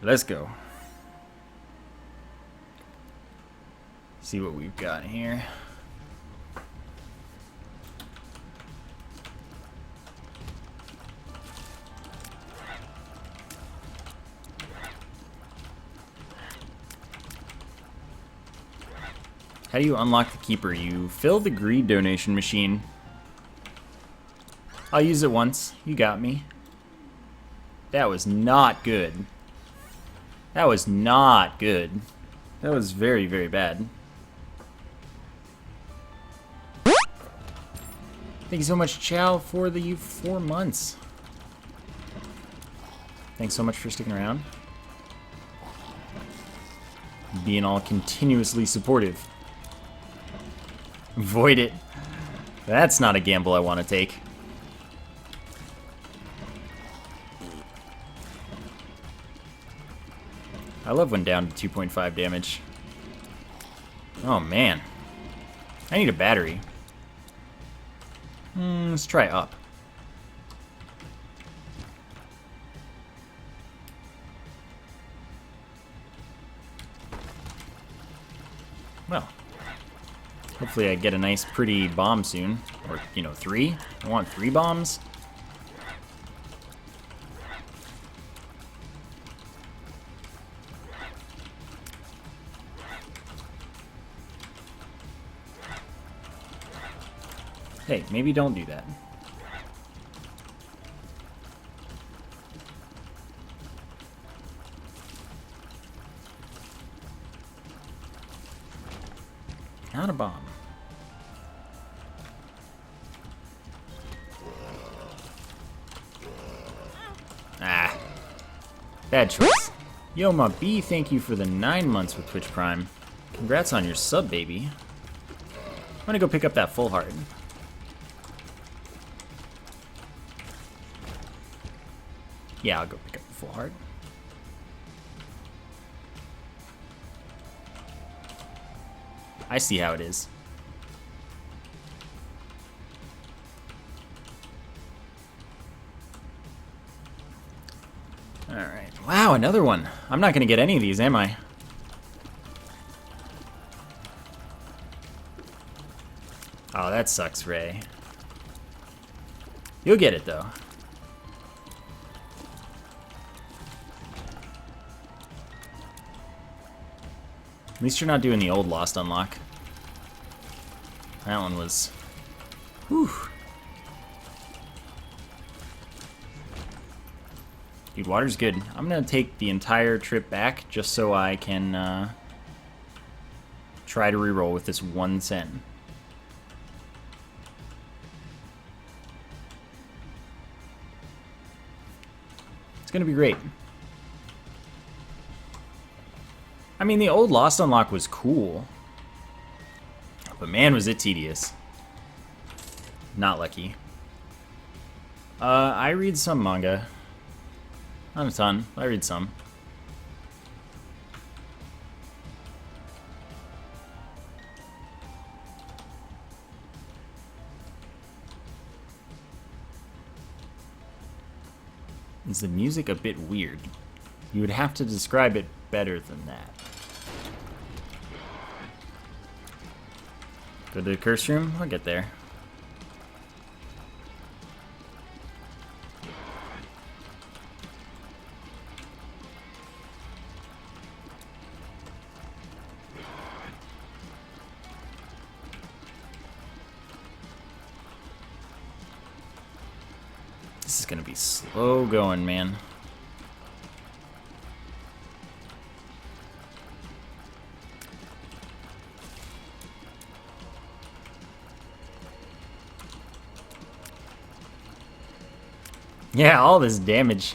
Let's go. See what we've got here. How do you unlock the keeper? You fill the greed donation machine. I'll use it once. You got me. That was not good. That was not good. That was very, very bad. Thank you so much, Chow, for the 4 months. Thanks so much for sticking around. Being all continuously supportive. Void it. That's not a gamble I want to take. I love when down to 2.5 damage. Oh man. I need a battery. Let's try up. Well, hopefully I get a nice pretty bomb soon. Or, you know, 3. I want 3 bombs. Hey, maybe don't do that. Not a bomb. Ah. Bad choice. Yoma B, thank you for the 9 months with Twitch Prime. Congrats on your sub, baby. I'm gonna go pick up that full heart. Yeah, I'll go pick up the full heart. I see how it is. Alright. Wow, another one. I'm not going to get any of these, am I? Oh, that sucks, Ray. You'll get it, though. At least you're not doing the old Lost Unlock. That one was... Whew. Dude, water's good. I'm gonna take the entire trip back just so I can try to reroll with this 1 cent. It's gonna be great. I mean, the old Lost Unlock was cool. But man, was it tedious. Not lucky. I read some manga. Not a ton. I read some. Is the music a bit weird? You would have to describe it better than that. Go to the curse room? I'll get there. This is gonna be slow going, man. Yeah, all this damage.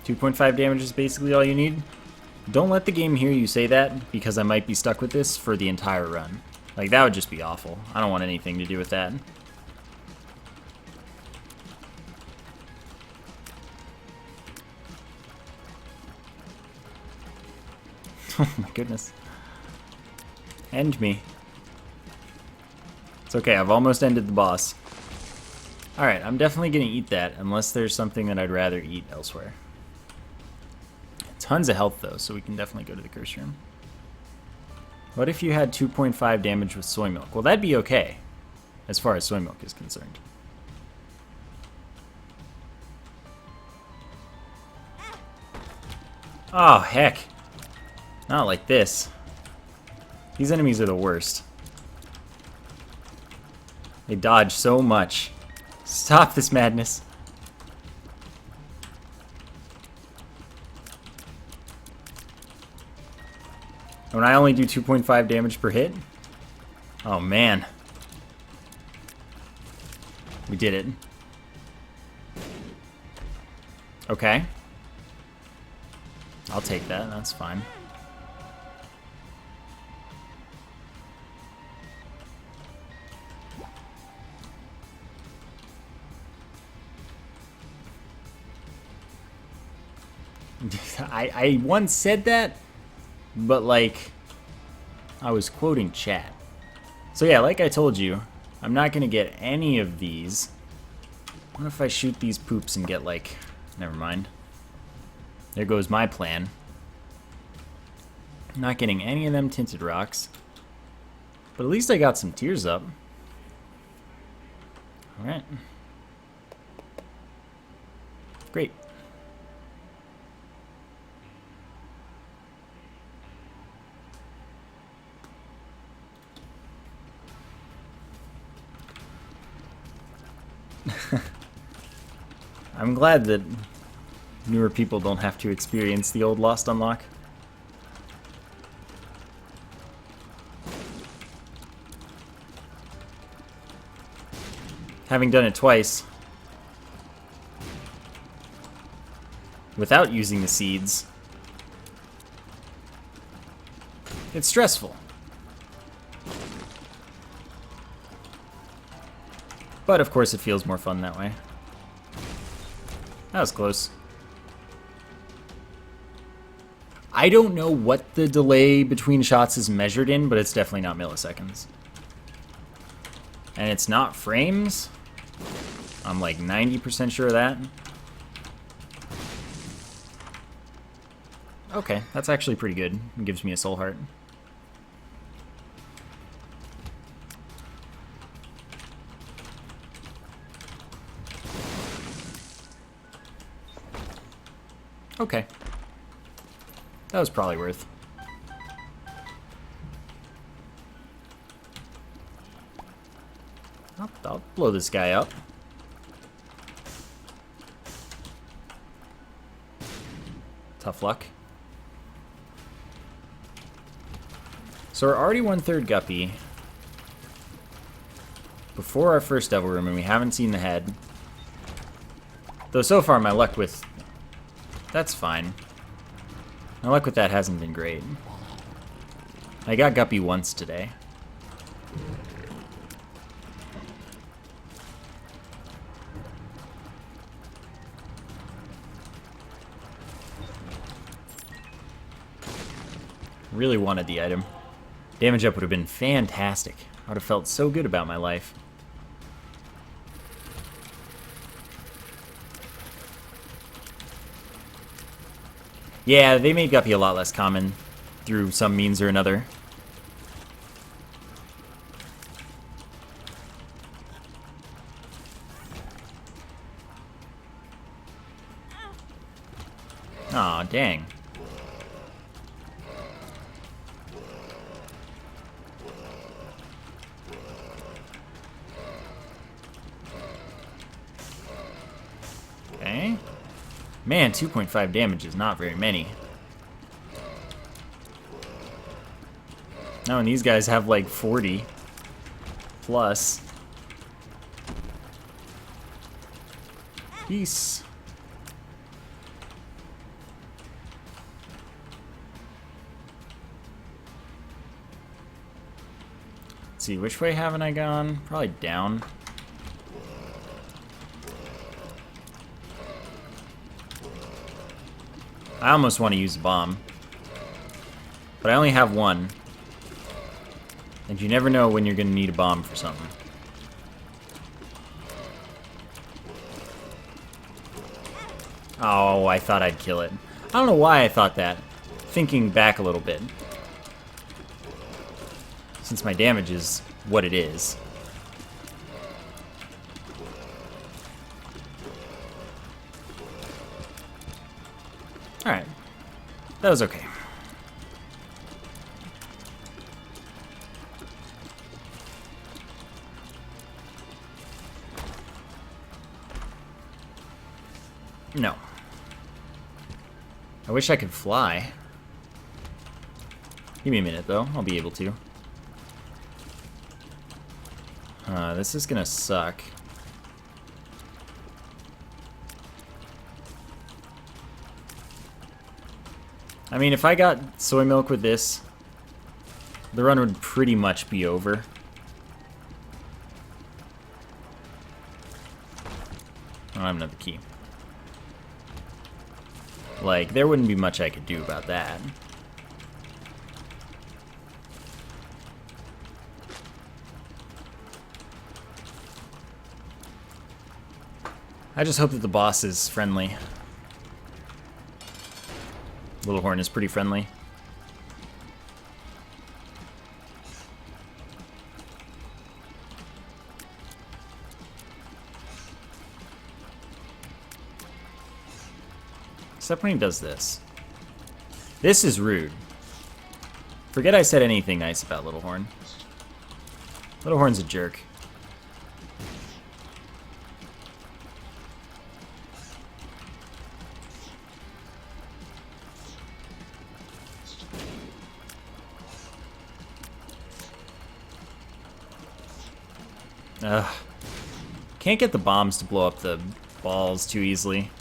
.5 damage is basically all you need. Don't let the game hear you say that, because I might be stuck with this for the entire run. Like, that would just be awful. I don't want anything to do with that. Oh my goodness. End me. It's okay, I've almost ended the boss. Alright, I'm definitely gonna eat that, unless there's something that I'd rather eat elsewhere. Tons of health, though, so we can definitely go to the curse room. What if you had 2.5 damage with soy milk? Well, that'd be okay, as far as soy milk is concerned. Oh, heck. Not like this. These enemies are the worst. They dodge so much. Stop this madness. When I only do 2.5 damage per hit? Oh, man. We did it. Okay. I'll take that, that's fine. I once said that, but like, I was quoting chat. So yeah, like I told you, I'm not gonna get any of these. What if I shoot these poops and get like, never mind. There goes my plan. I'm not getting any of them tinted rocks. But at least I got some tears up. Alright. Great. I'm glad that newer people don't have to experience the old Lost Unlock. Having done it twice without using the seeds, it's stressful. But of course it feels more fun that way. That was close. I don't know what the delay between shots is measured in, but it's definitely not milliseconds. And it's not frames. I'm like 90% sure of that. Okay, that's actually pretty good. It gives me a soul heart. Okay. That was probably worth. I'll blow this guy up. Tough luck. So we're already 1/3 guppy. Before our first devil room, and we haven't seen the head. Though so far my luck with... That's fine. My luck with that hasn't been great. I got guppy once today. Really wanted the item. Damage up would have been fantastic. I would have felt so good about my life. Yeah, they made guppy a lot less common through some means or another. Aw, dang. Okay. Man, 2.5 damage is not very many. No, and these guys have like 40 plus. Peace. Let's see, which way haven't I gone? Probably down. I almost want to use a bomb. But I only have one. And you never know when you're going to need a bomb for something. Oh, I thought I'd kill it. I don't know why I thought that. Thinking back a little bit. Since my damage is what it is. Alright. That was okay. No. I wish I could fly. Give me a minute, though. I'll be able to. This is gonna suck. I mean, if I got soy milk with this, the run would pretty much be over. I don't have another key. Like, there wouldn't be much I could do about that. I just hope that the boss is friendly. Little Horn is pretty friendly. Except when he does this. This is rude. Forget I said anything nice about Little Horn. Little Horn's a jerk. Ugh. Can't get the bombs to blow up the balls too easily.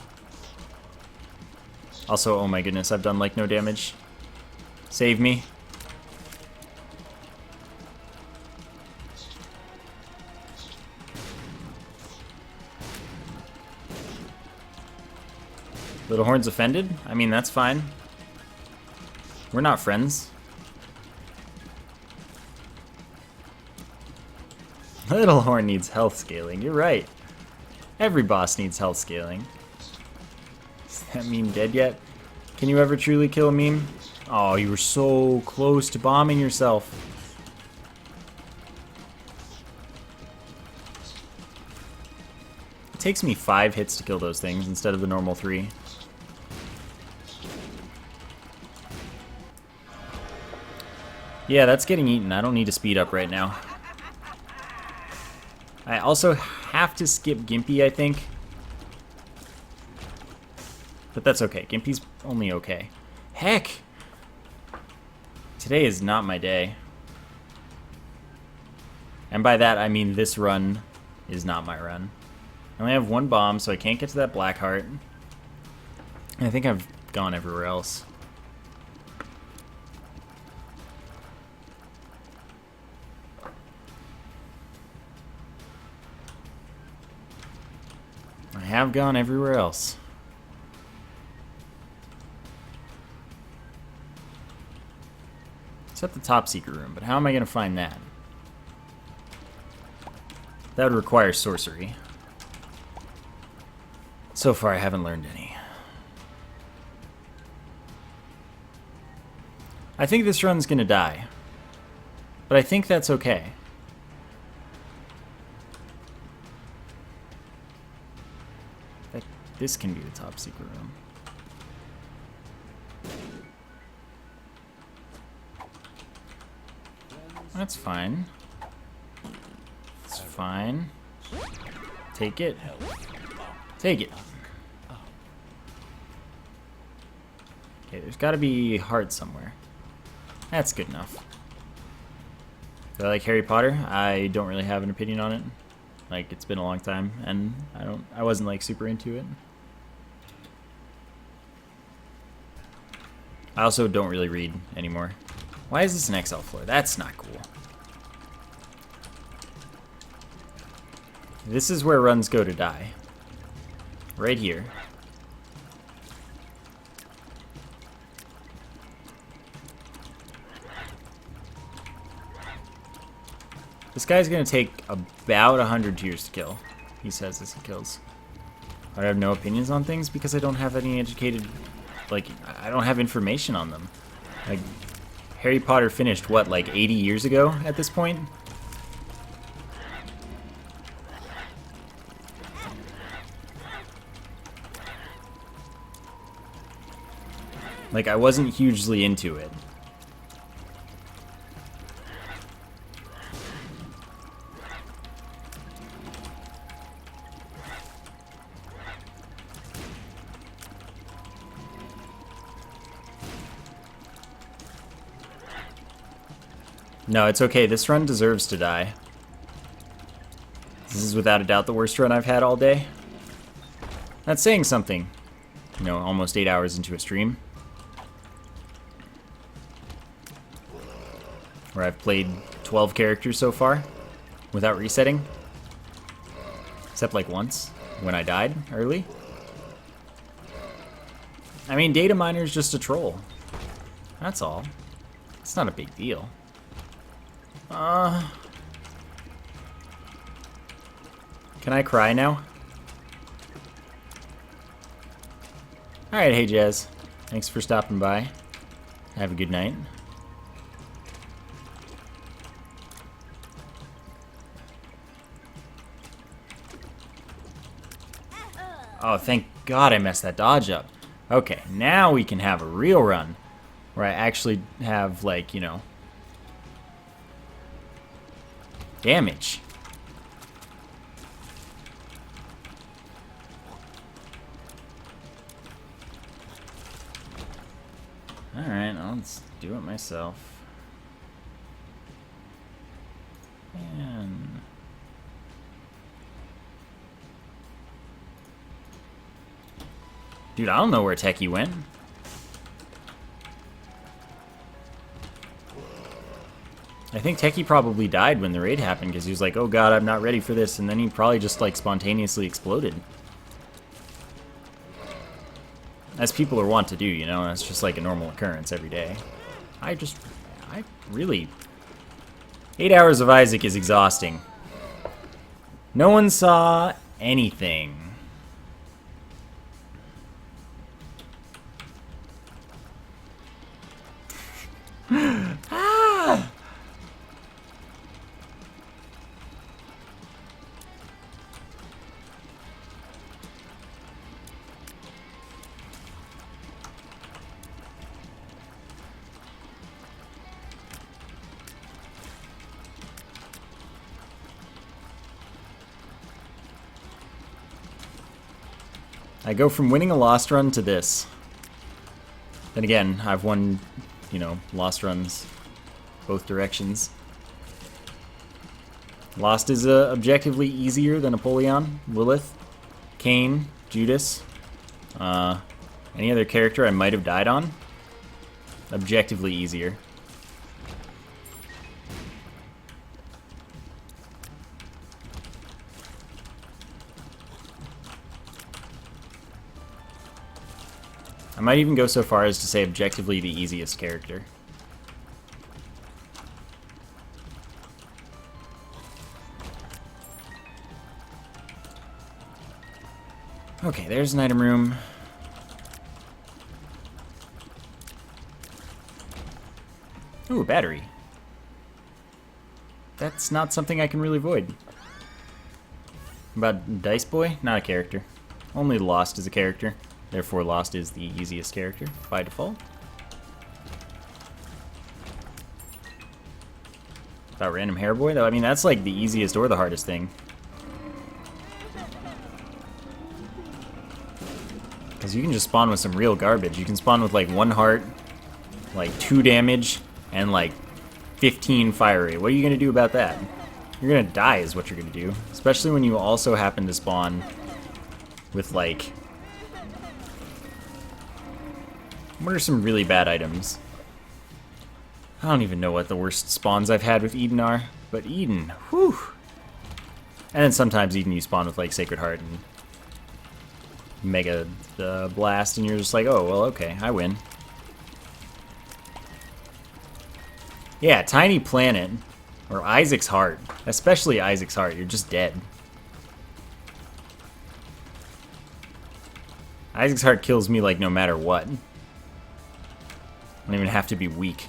Also, oh my goodness, I've done like no damage. Save me. Little Horn's offended? I mean, that's fine. We're not friends. Little Horn needs health scaling. You're right. Every boss needs health scaling. Is that meme dead yet? Can you ever truly kill a meme? Oh, you were so close to bombing yourself. It takes me 5 hits to kill those things instead of the normal 3. Yeah, that's getting eaten. I don't need to speed up right now. I also have to skip Gimpy, I think. But that's okay. Gimpy's only okay. Heck! Today is not my day. And by that, I mean this run is not my run. I only have 1 bomb, so I can't get to that black heart. And I think I've gone everywhere else. I have gone everywhere else. Except the top secret room, but how am I going to find that? That would require sorcery. So far, I haven't learned any. I think this run's going to die. But I think that's okay. This can be the top secret room. That's fine. It's fine. Take it. Take it. Okay, there's got to be heart somewhere. That's good enough. Do I like Harry Potter? I don't really have an opinion on it. Like, it's been a long time, and I wasn't like super into it. I also don't really read anymore. Why is this an XL floor? That's not cool. This is where runs go to die. Right here. This guy's gonna take about 100 tears to kill, he says as he kills. I have no opinions on things because I don't have any educated, like, I don't have information on them. Like, Harry Potter finished, what, like 80 years ago at this point? Like, I wasn't hugely into it. No, it's okay. This run deserves to die. This is without a doubt the worst run I've had all day. That's saying something. You know, almost 8 hours into a stream. Where I've played 12 characters so far without resetting. Except like once, when I died early. I mean, data miner's just a troll. That's all. It's not a big deal. Can I cry now? Alright, hey Jazz. Thanks for stopping by. Have a good night. Oh, thank God I messed that dodge up. Okay, now we can have a real run. Where I actually have, like, you know, damage. Alright, I'll just do it myself. Man. Dude, I don't know where Techie went. I think Techie probably died when the raid happened because he was like, oh god, I'm not ready for this, and then he probably just like spontaneously exploded. As people are wont to do, you know, that's just like a normal occurrence every day. I really... 8 hours of Isaac is exhausting. No one saw anything. Ah! I go from winning a lost run to this. Then again, I've won, you know, lost runs both directions. Lost is objectively easier than Apollyon, Lilith, Cain, Judas, any other character I might have died on. Objectively easier. I might even go so far as to say objectively the easiest character. Okay, there's an item room. Ooh, a battery. That's not something I can really avoid. About Dice Boy? Not a character. Only Lost is a character. Therefore, Lost is the easiest character by default. About Random Hair Boy, though, I mean, that's like the easiest or the hardest thing. Because you can just spawn with some real garbage. You can spawn with like 1 heart, like 2 damage, and like 15 fire rate. What are you going to do about that? You're going to die is what you're going to do. Especially when you also happen to spawn with like... What are some really bad items? I don't even know what the worst spawns I've had with Eden are, but Eden, whew. And then sometimes Eden you spawn with like Sacred Heart and Mega Blast, and you're just like, oh, well, okay, I win. Yeah, Tiny Planet. Or Isaac's Heart. Especially Isaac's Heart. You're just dead. Isaac's Heart kills me like no matter what. I don't even have to be weak.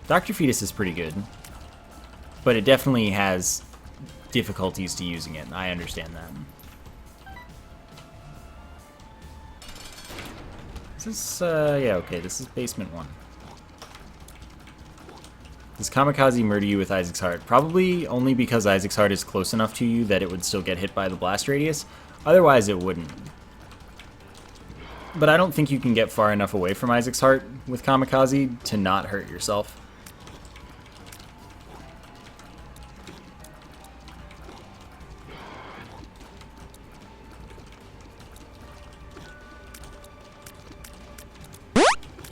Dr. Fetus is pretty good. But it definitely has difficulties to using it. I understand that. Is this, yeah, okay, this is basement 1. Does Kamikaze murder you with Isaac's Heart? Probably only because Isaac's Heart is close enough to you that it would still get hit by the blast radius. Otherwise, it wouldn't. But I don't think you can get far enough away from Isaac's Heart with Kamikaze to not hurt yourself.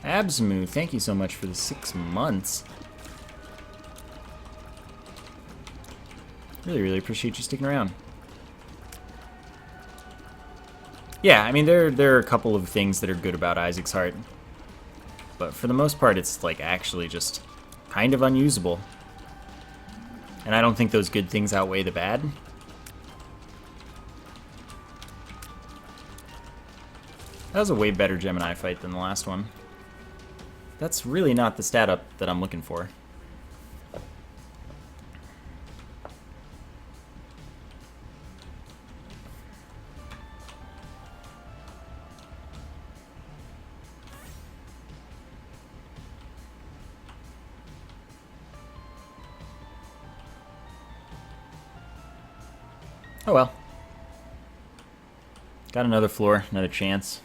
Absmu, thank you so much for the 6 months. Really appreciate you sticking around. Yeah, I mean, there are a couple of things that are good about Isaac's Heart. But for the most part, it's, like, actually just kind of unusable. And I don't think those good things outweigh the bad. That was a way better Gemini fight than the last one. That's really not the stat up that I'm looking for. Oh well. Got another floor, another chance.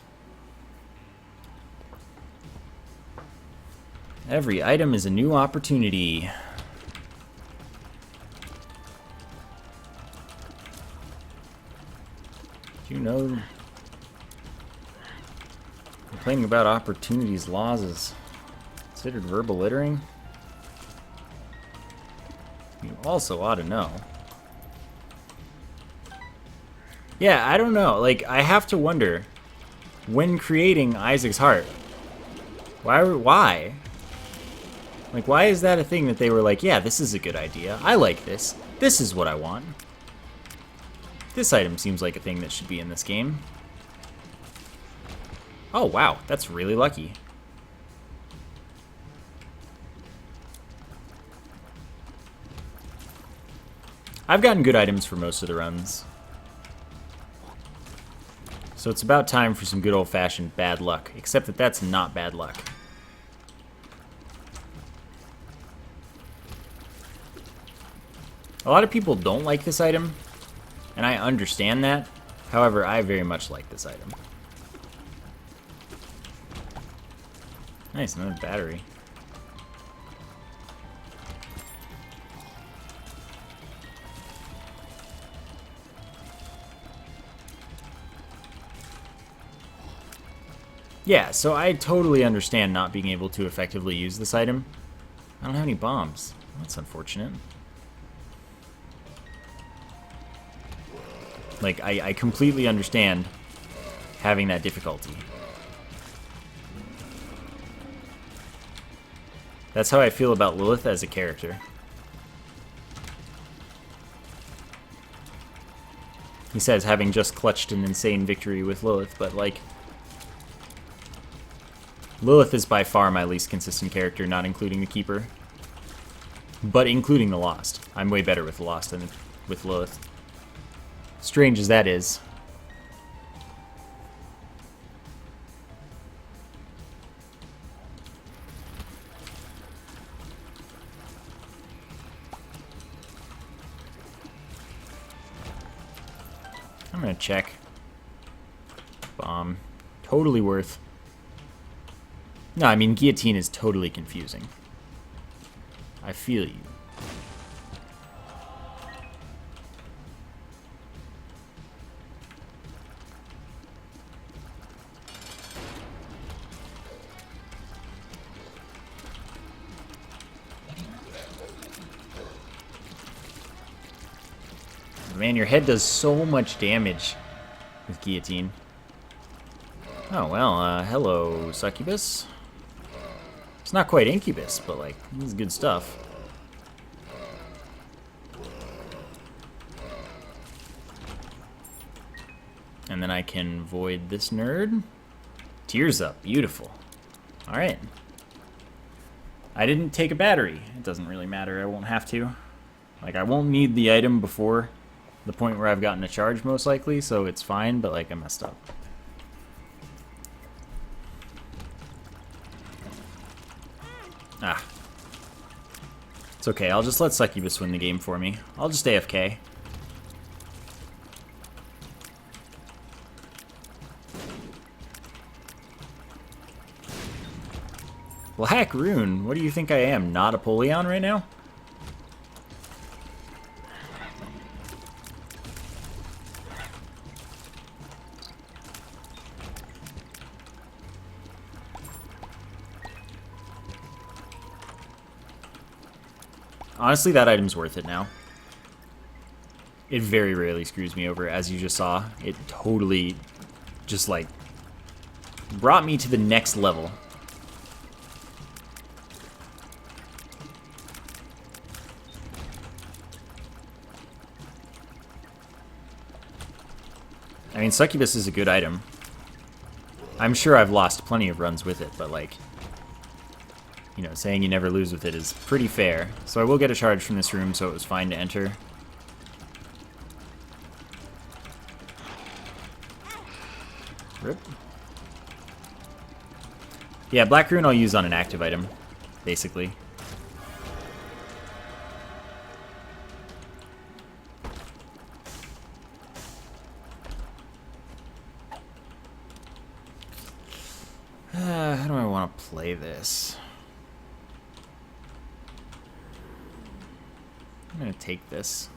Every item is a new opportunity. Do you know complaining about opportunities laws is considered verbal littering? You also ought to know. Yeah, I don't know. Like, I have to wonder, when creating Isaac's Heart, why? Like, why is that a thing that they were like, yeah, this is a good idea. I like this. This is what I want. This item seems like a thing that should be in this game. Oh, wow. That's really lucky. I've gotten good items for most of the runs. So it's about time for some good old-fashioned bad luck. Except that that's not bad luck. A lot of people don't like this item, and I understand that. However, I very much like this item. Nice, another battery. Yeah, so I totally understand not being able to effectively use this item. I don't have any bombs. That's unfortunate. Like, I completely understand having that difficulty. That's how I feel about Lilith as a character. He says, having just clutched an insane victory with Lilith, but, like, Lilith is by far my least consistent character, not including the Keeper. But including the Lost. I'm way better with the Lost than with Lilith. Strange as that is. I'm gonna check. Bomb. Totally worth. No, I mean, guillotine is totally confusing. I feel you. Man, your head does so much damage with guillotine. Oh, well, hello, succubus. It's not quite incubus, but, like, this is good stuff. And then I can void this nerd. Tears up. Beautiful. Alright. I didn't take a battery. It doesn't really matter. I won't have to. Like, I won't need the item before the point where I've gotten a charge, most likely, so it's fine, but, like, I messed up. Ah. It's okay. I'll just let Succubus win the game for me. I'll just AFK. Black Rune, what do you think I am? Not Apollyon right now? Honestly, that item's worth it now. It very rarely screws me over, as you just saw. It totally just, like, brought me to the next level. I mean, Succubus is a good item. I'm sure I've lost plenty of runs with it, but, like, you know, saying you never lose with it is pretty fair. So I will get a charge from this room, so it was fine to enter. Rip. Yeah, Black Rune I'll use on an active item, basically. How do I want to play this? I'm going to take this.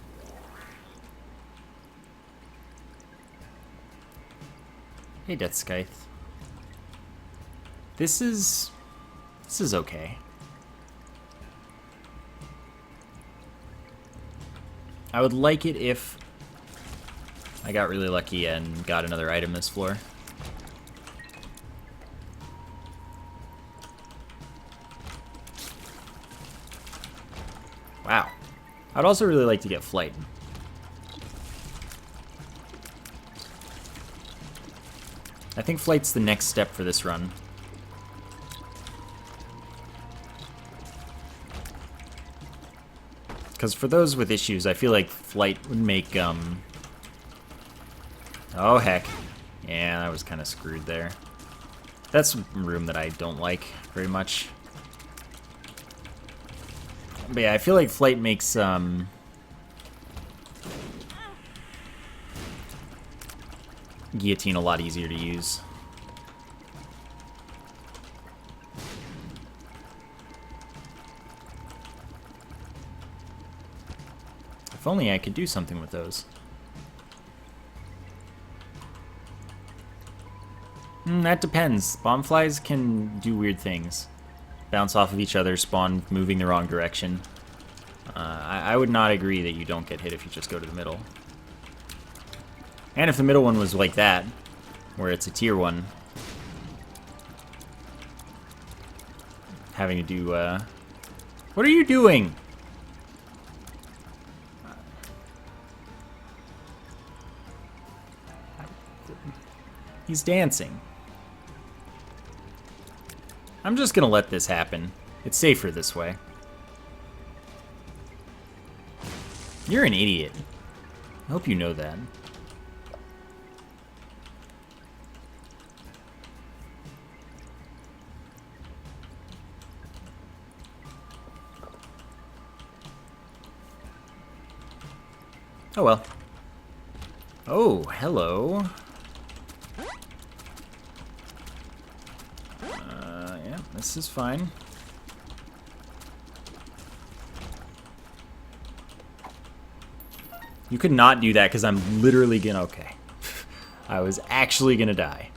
Hey, Death Scythe. This is okay. I would like it if I got really lucky and got another item this floor. Wow. I'd also really like to get Flight. I think Flight's the next step for this run. Because for those with issues, I feel like Flight would make, oh, heck. Yeah, I was kind of screwed there. That's a room that I don't like very much. But yeah, I feel like Flight makes, Guillotine a lot easier to use. If only I could do something with those. That depends. Bombflies can do weird things. Bounce off of each other, spawn moving the wrong direction. I would not agree that you don't get hit if you just go to the middle. And if the middle one was like that, where it's a tier 1, having to do, what are you doing? He's dancing. I'm just gonna let this happen. It's safer this way. You're an idiot. I hope you know that. Oh well. Oh, hello. Yeah, this is fine. You could not do that because I'm literally gonna... Okay. I was actually gonna die.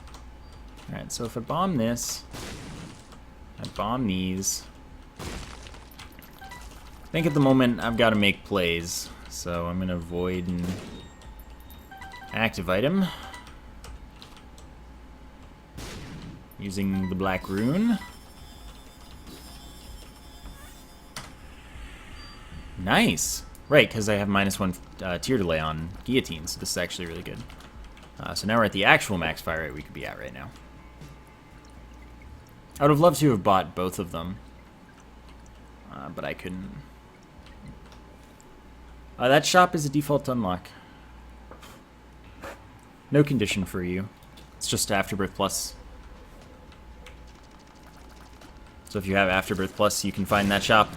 Alright, so if I bomb this, I bomb these. I think at the moment I've got to make plays So I'm gonna void an active item using the black rune. Nice! Right, because I have -1 tier delay on guillotines. This is actually really good. So now we're at the actual max fire rate we could be at right now. I would have loved to have bought both of them, but I couldn't. That shop is a default unlock. No condition for you. It's just Afterbirth Plus. So if you have Afterbirth Plus, you can find that shop.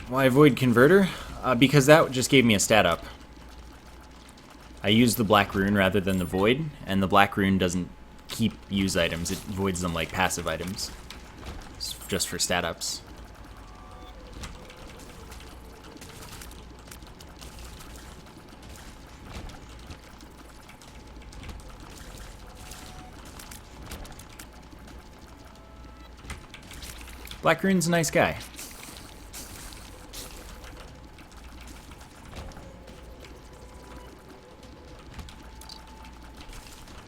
Why avoid Converter? Because that just gave me a stat up. I used the Black Rune rather than the Void, and the Black Rune doesn't keep use items. It voids them like passive items. It's just for stat ups. Black Rune's a nice guy.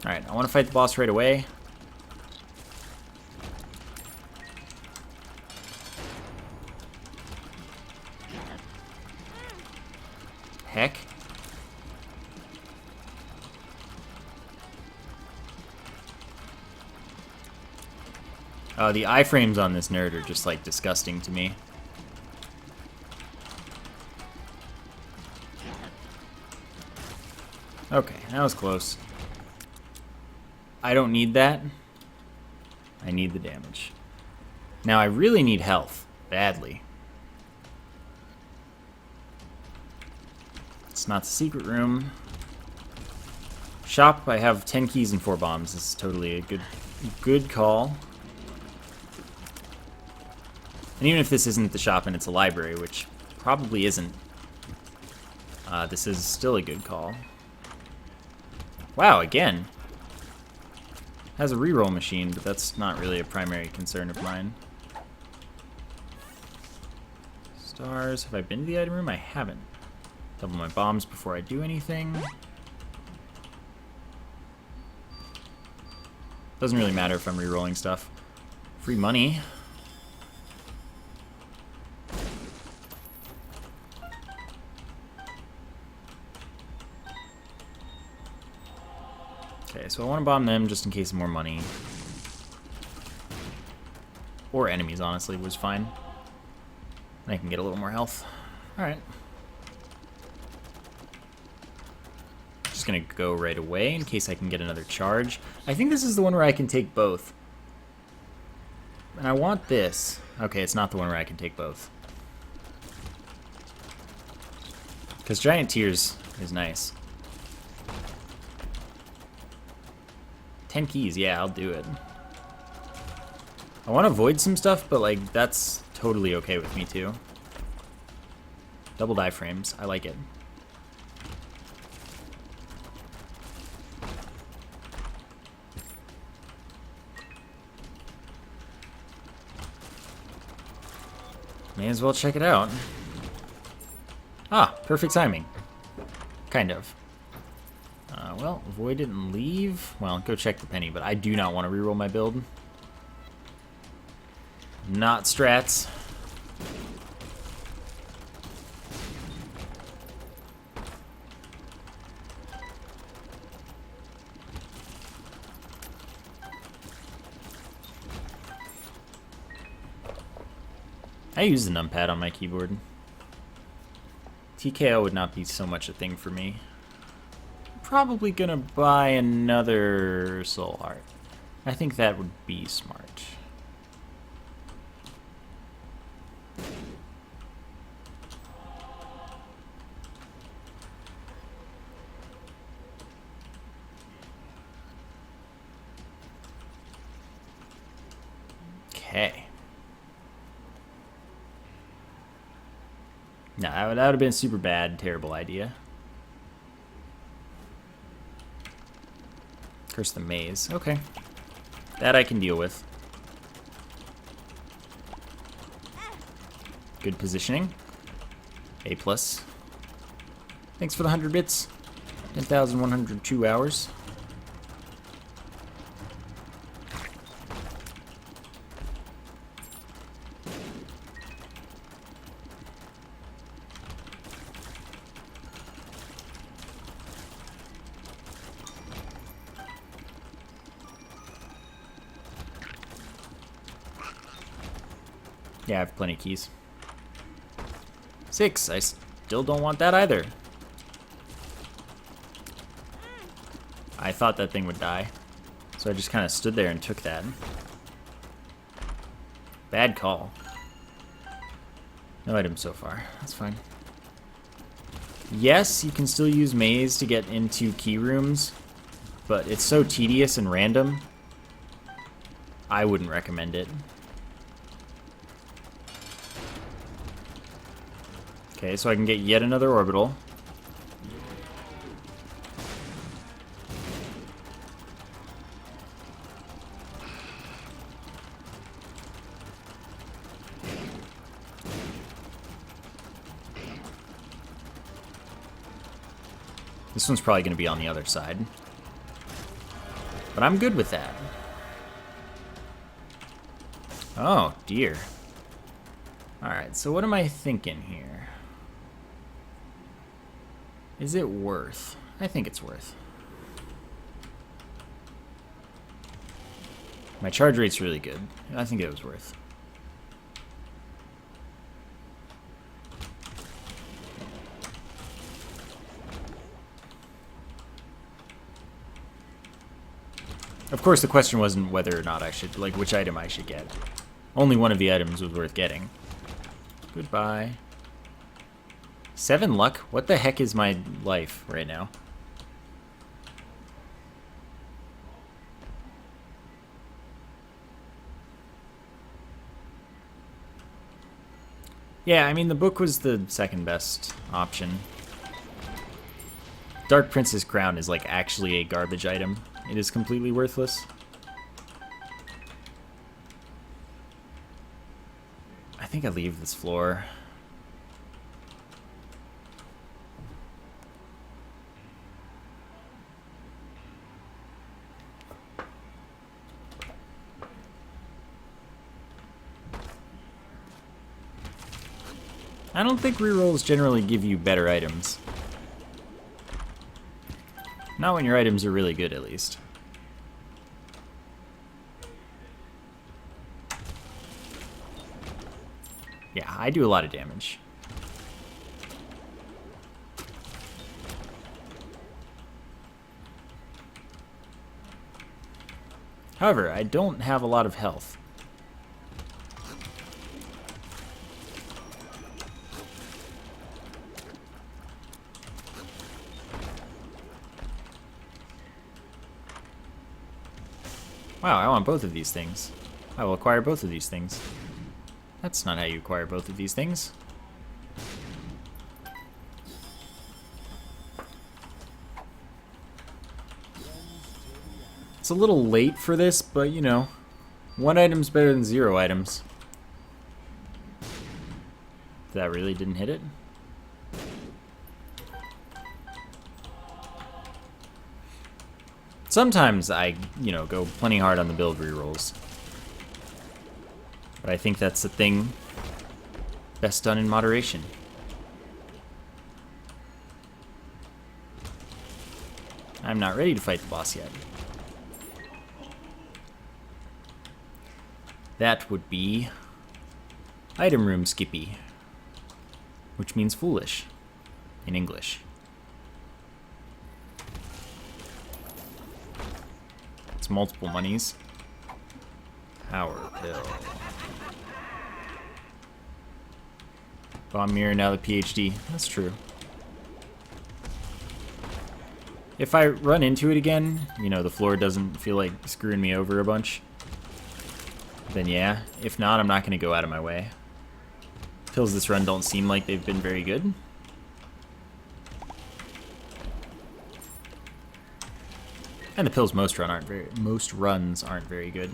Alright, I want to fight the boss right away. Heck. Oh, the iframes on this nerd are just, like, disgusting to me. Okay, that was close. I don't need that. I need the damage. Now, I really need health. Badly. It's not the secret room. Shop, I have 10 keys and 4 bombs. This is totally a good call. And even if this isn't the shop and it's a library, which probably isn't, this is still a good call. Wow, again. Has a reroll machine, but that's not really a primary concern of mine. Stars. Have I been to the item room? I haven't. Double my bombs before I do anything. Doesn't really matter if I'm rerolling stuff. Free money. Okay, so I want to bomb them just in case of more money. Or enemies, honestly, was fine. And I can get a little more health. Alright. Just gonna go right away in case I can get another charge. I think this is the one where I can take both. And I want this. Okay, it's not the one where I can take both. Because Giant Tears is nice. 10 keys, yeah, I'll do it. I want to avoid some stuff, but like that's totally okay with me too. Double die frames, I like it. May as well check it out. Ah, perfect timing. Kind of. Well, avoid it and leave. Well, go check the penny, but I do not want to reroll my build. Not strats. I use the numpad on my keyboard. TKO would not be so much a thing for me. Probably gonna buy another soul heart. I think that would be smart. Okay. No, that would have been a super bad, terrible idea. Curse the maze. Okay. That I can deal with. Good positioning. A+. Thanks for the 100 bits. 10,102 hours. Yeah, I have plenty of keys. 6. I still don't want that either. I thought that thing would die, so I just kind of stood there and took that. Bad call. No items so far. That's fine. Yes, you can still use maze to get into key rooms, but it's so tedious and random. I wouldn't recommend it. Okay, so I can get yet another orbital. This one's probably going to be on the other side. But I'm good with that. Oh, dear. Alright, so what am I thinking here? Is it worth? I think it's worth. My charge rate's really good. I think it was worth. Of course, the question wasn't whether or not I should, like, which item I should get. Only one of the items was worth getting. Goodbye. 7 luck? What the heck is my life right now? Yeah, I mean, the book was the second best option. Dark Prince's Crown is, like, actually a garbage item. It is completely worthless. I think I leave this floor. I don't think rerolls generally give you better items. Not when your items are really good, at least. Yeah, I do a lot of damage. However, I don't have a lot of health. Wow, I want both of these things. I will acquire both of these things. That's not how you acquire both of these things. It's a little late for this, but you know, 1 item's better than 0 items. That really didn't hit it? Sometimes I, you know, go plenty hard on the build rerolls. But I think that's a thing best done in moderation. I'm not ready to fight the boss yet. That would be item room Skippy, which means foolish in English. It's multiple monies. Power pill. Bomb mirror, now the PhD. That's true. If I run into it again, you know, the floor doesn't feel like screwing me over a bunch, then yeah. If not, I'm not going to go out of my way. Pills this run don't seem like they've been very good. And the pills most runs aren't very good.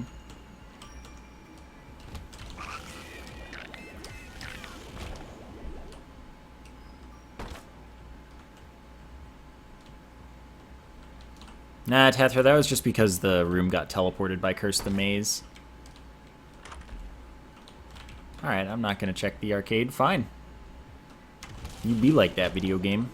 Nah, Tathra, that was just because the room got teleported by Curse the Maze. Alright, I'm not gonna check the arcade. Fine. You be like that, video game.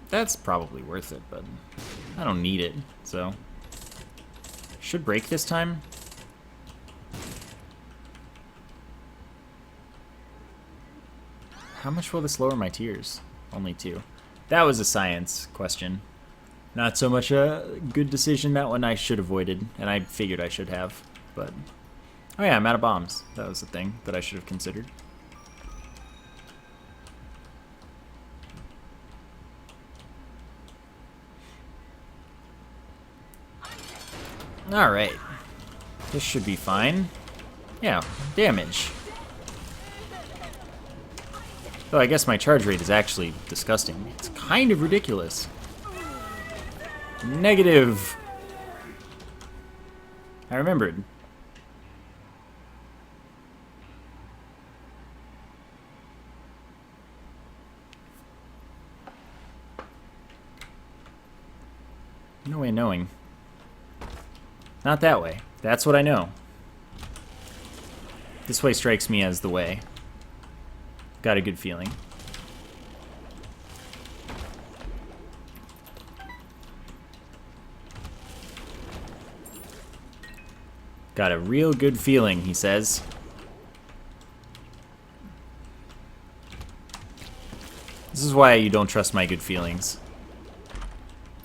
That's probably worth it, but I don't need it, so. Should break this time. How much will this lower my tiers? Only 2. That was a science question. Not so much a good decision. That one I should have avoided, and I figured I should have, but. Oh yeah, I'm out of bombs. That was the thing that I should have considered. Alright. This should be fine. Yeah, damage. Though I guess my charge rate is actually disgusting. It's kind of ridiculous. Negative. I remembered. No way of knowing. Not that way. That's what I know. This way strikes me as the way. Got a good feeling. Got a real good feeling, he says. This is why you don't trust my good feelings.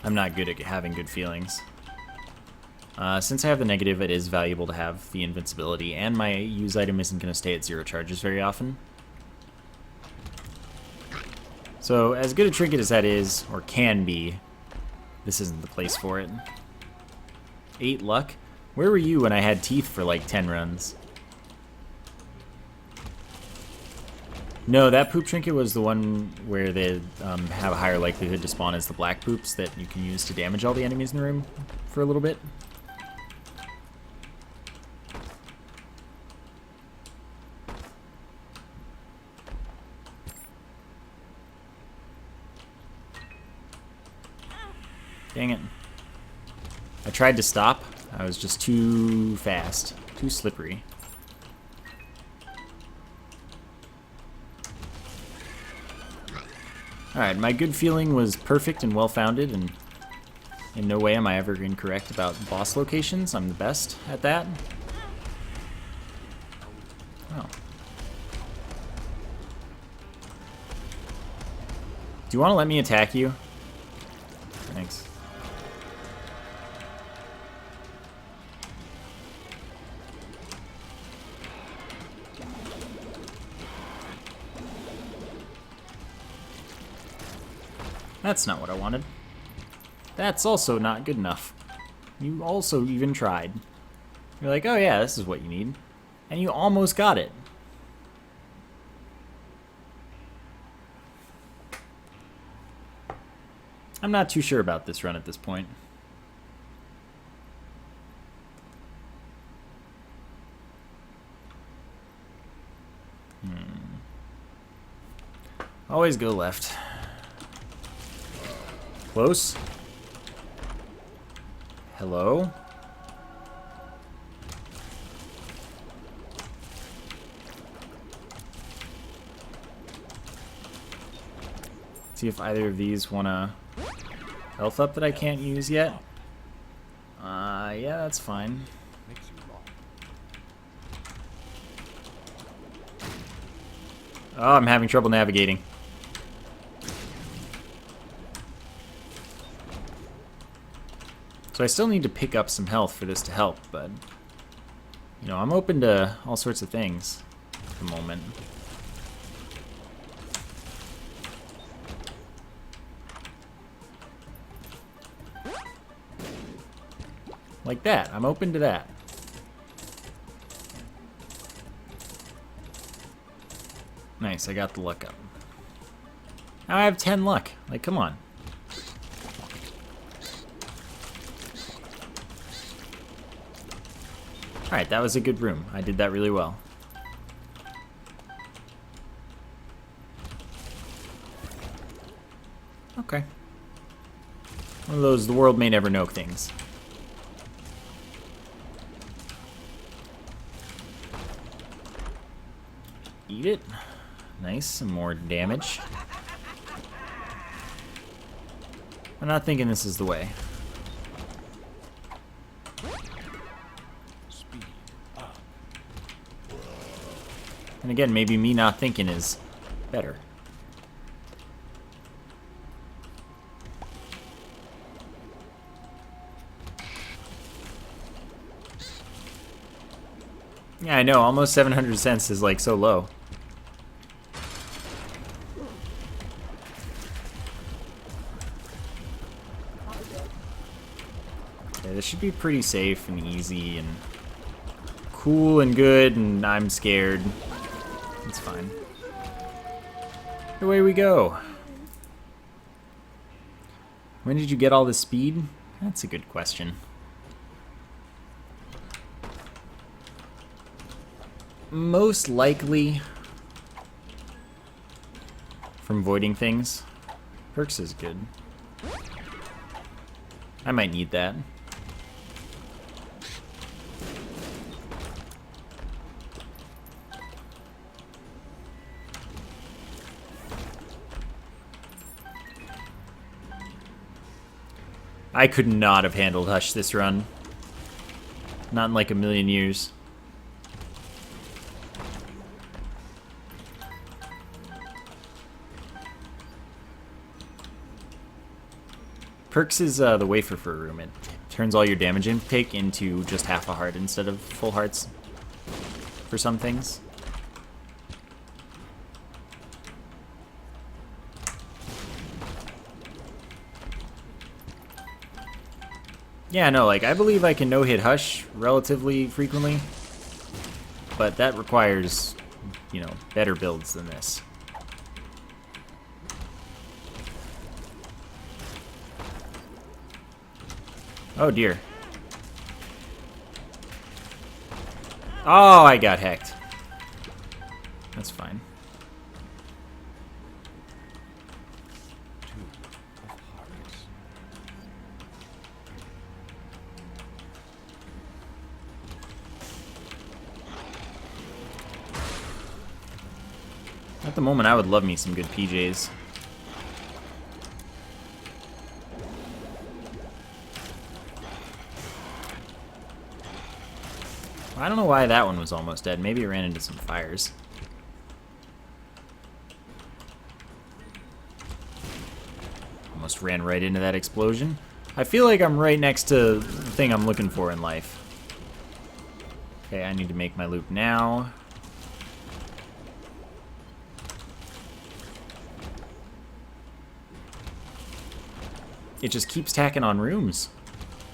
I'm not good at having good feelings. Since I have the negative, it is valuable to have the invincibility, and my use item isn't going to stay at 0 charges very often. So, as good a trinket as that is, or can be, this isn't the place for it. 8 luck? Where were you when I had teeth for like 10 runs? No, that poop trinket was the one where they have a higher likelihood to spawn as the black poops that you can use to damage all the enemies in the room for a little bit. Dang it. I tried to stop. I was just too fast. Too slippery. Alright, my good feeling was perfect and well-founded, and in no way am I ever incorrect about boss locations. I'm the best at that. Oh. Do you want to let me attack you? Thanks. That's not what I wanted. That's also not good enough. You also even tried. You're like, oh yeah, this is what you need. And you almost got it. I'm not too sure about this run at this point. Always go left. Close. Hello? See if either of these want a health up that I can't use yet. Yeah, that's fine. Oh, I'm having trouble navigating. So I still need to pick up some health for this to help, but, you know, I'm open to all sorts of things at the moment. Like that. I'm open to that. Nice, I got the luck up. Now I have 10 luck. Like, come on. Alright, that was a good room. I did that really well. Okay. One of those the world may never know things. Eat it. Nice, some more damage. I'm not thinking this is the way. And again, maybe me not thinking is better. Yeah, I know, almost 700 cents is like so low. Okay, this should be pretty safe and easy and cool and good, and I'm scared. It's fine. Away we go. When did you get all this speed? That's a good question. Most likely from voiding things. Perks is good. I might need that. I could not have handled Hush this run. Not in like a million years. Perks is the wafer for a room. It turns all your damage intake into just half a heart instead of full hearts for some things. Yeah, no, like, I believe I can no-hit Hush relatively frequently, but that requires, you know, better builds than this. Oh, dear. Oh, I got hacked. That's fine. At the moment, I would love me some good PJs. I don't know why that one was almost dead. Maybe it ran into some fires. Almost ran right into that explosion. I feel like I'm right next to the thing I'm looking for in life. Okay, I need to make my loop now. It just keeps tacking on rooms.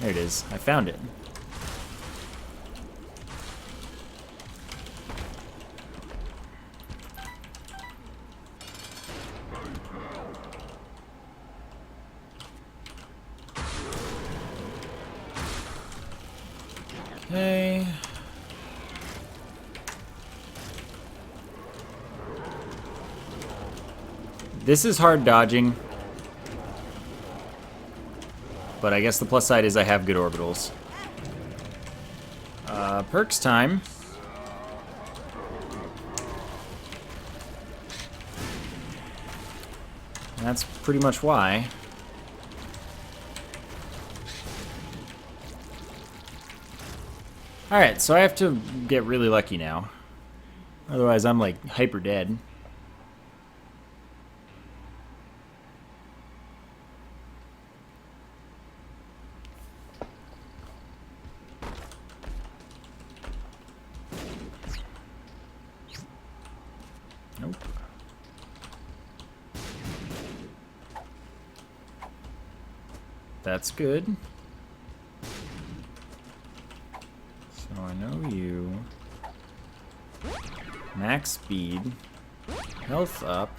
There it is. I found it. Okay. This is hard dodging. But I guess the plus side is I have good orbitals. Perks time. And that's pretty much why. Alright, so I have to get really lucky now. Otherwise I'm like hyper dead. Nope. That's good. No you. Max speed. Health up.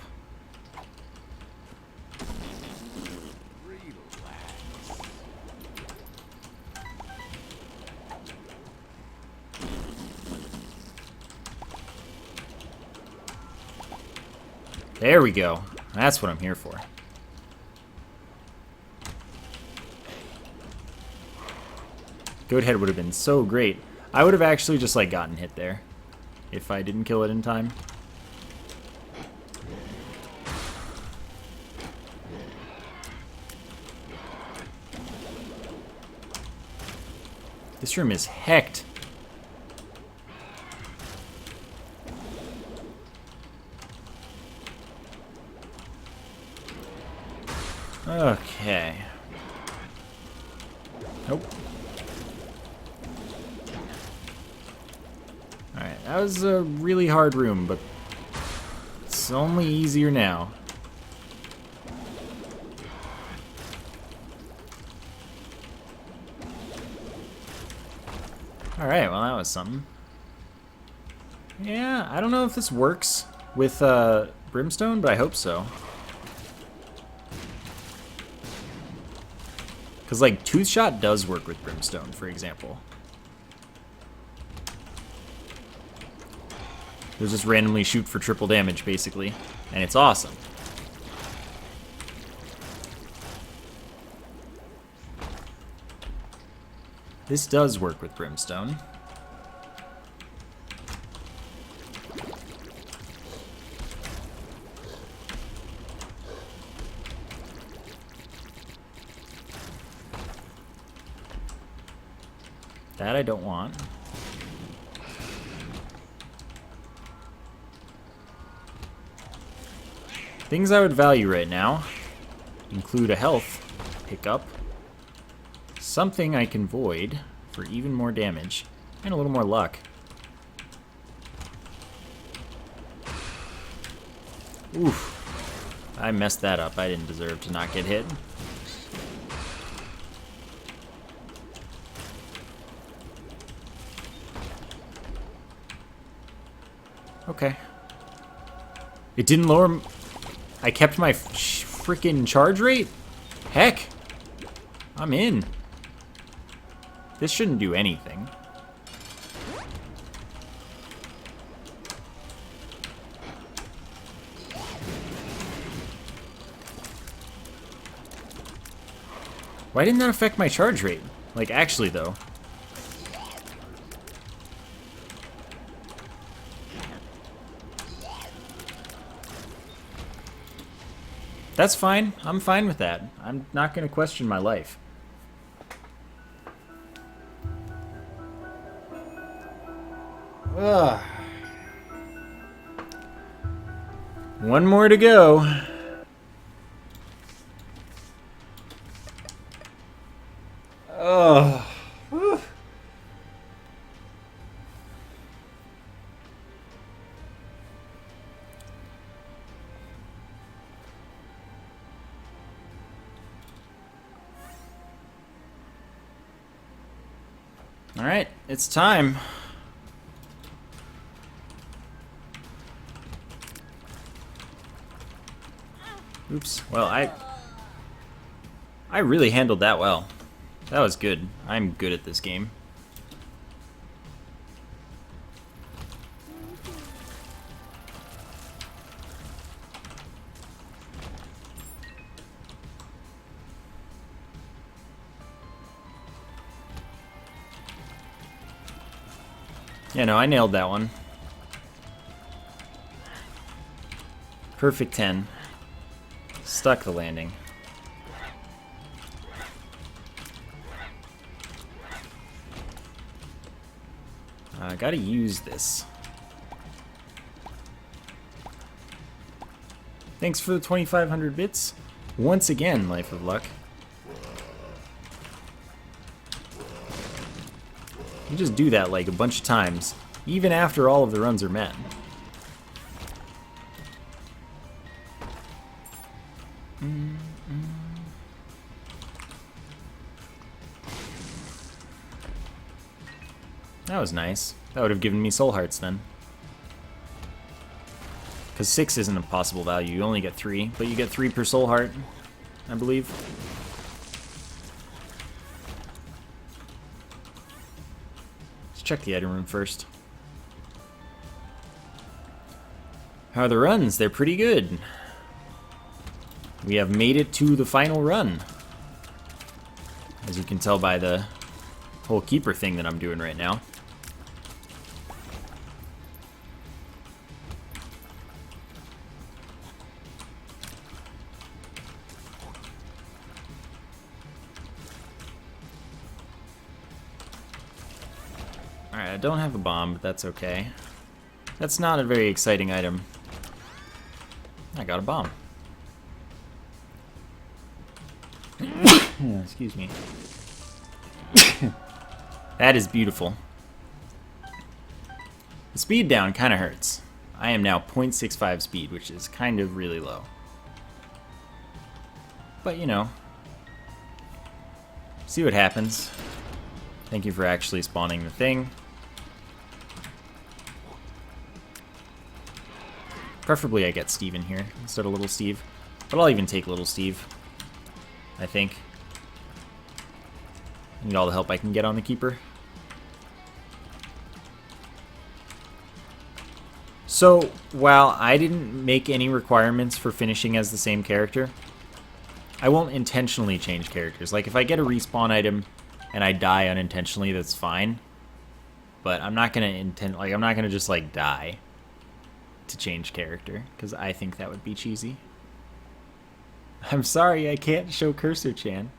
There we go. That's what I'm here for. Goat head would have been so great. I would have actually just like gotten hit there if I didn't kill it in time. This room is hecked. Okay. Nope. Alright, that was a really hard room, but it's only easier now. Alright, well that was something. Yeah, I don't know if this works with Brimstone, but I hope so. Because, like, Tooth Shot does work with Brimstone, for example. You'll just randomly shoot for triple damage, basically. And it's awesome. This does work with Brimstone. That I don't want. Things I would value right now include a health pickup, something I can void for even more damage, and a little more luck. Oof. I messed that up. I didn't deserve to not get hit. Okay. It didn't lower... I kept my freaking charge rate? Heck. I'm in. This shouldn't do anything. Why didn't that affect my charge rate? Like, actually, though. That's fine. I'm fine with that. I'm not going to question my life. Ugh. One more to go. Oh. Whew. All right, it's time. Oops. Well, I really handled that well. That was good. I'm good at this game. Yeah, no, I nailed that one. Perfect 10. Stuck the landing. I gotta use this. Thanks for the 2,500 bits. Once again, Life of Luck. You just do that like a bunch of times, even after all of the runs are met. That was nice. That would have given me soul hearts then. Because 6 isn't a possible value. You only get 3, but you get 3 per soul heart, I believe. Let's check the item room first. How are the runs? They're pretty good. We have made it to the final run. As you can tell by the whole keeper thing that I'm doing right now. Alright, I don't have a bomb, but that's okay. That's not a very exciting item. I got a bomb. Excuse me. That is beautiful. The speed down kind of hurts. I am now 0.65 speed, which is kind of really low. But, you know. See what happens. Thank you for actually spawning the thing. Preferably I get Steve in here instead of Little Steve. But I'll even take Little Steve, I think. I need all the help I can get on the keeper. So, while I didn't make any requirements for finishing as the same character, I won't intentionally change characters. Like, if I get a respawn item and I die unintentionally, that's fine. But I'm not gonna I'm not gonna just, like, die to change character, because I think that would be cheesy. I'm sorry, I can't show Cursor Chan.